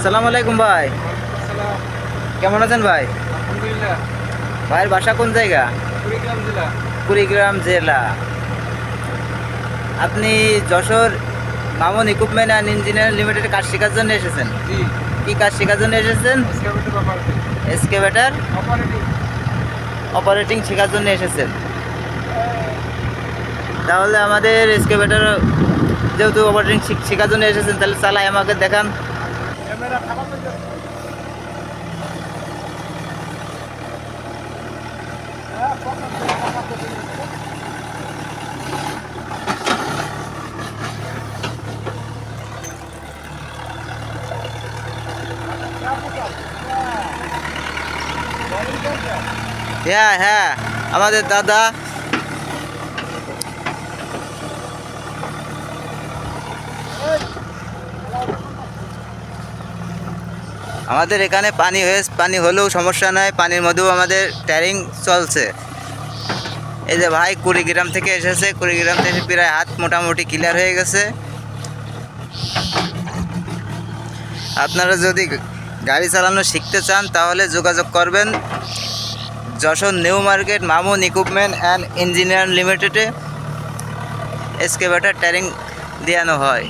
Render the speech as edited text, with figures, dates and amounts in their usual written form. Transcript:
আসসালামু আলাইকুম ভাই। আসসালাম। কেমন আছেন ভাই? আলহামদুলিল্লাহ। ভাইয়ের বাসা কোন জায়গা? কুড়িগ্রাম জেলা। কুড়িগ্রাম জেলা। আপনি Jessore Mamun equipment and engineering লিমিটেডে কাজ শেখার জন্য এসেছেন? জি। কি কাজ শেখার জন্য এসেছেন? Excavator operating. Excavator operating. Operating শেখার জন্য এসেছেন। তাহলে আমাদের এক্সকেভেটর যেহেতু অপারেটিং শেখার জন্য এসেছেন, তাহলে চালাই আমাকে দেখান। ক্যামেরা খারাপ হয়ে যাচ্ছে। হ্যাঁ, ফোকাস করতে হবে। হ্যাঁ হ্যাঁ, আমাদের দাদা। আমাদের এখানে পানি হলেও সমস্যা নয়, পানির মধ্যেও আমাদের ট্যারিং চলছে। এই যে ভাই কুড়িগ্রাম থেকে এসেছে, কুড়িগ্রাম থেকে প্রায় হাত মোটামুটি ক্লিয়ার হয়ে গেছে। আপনারা যদি গাড়ি চালানো শিখতে চান তাহলে যোগাযোগ করবেন Jessore new market Mamun equipment and engineering লিমিটেডে। এক্সকেভেটর ট্যারিং দেওয়ানো হয়।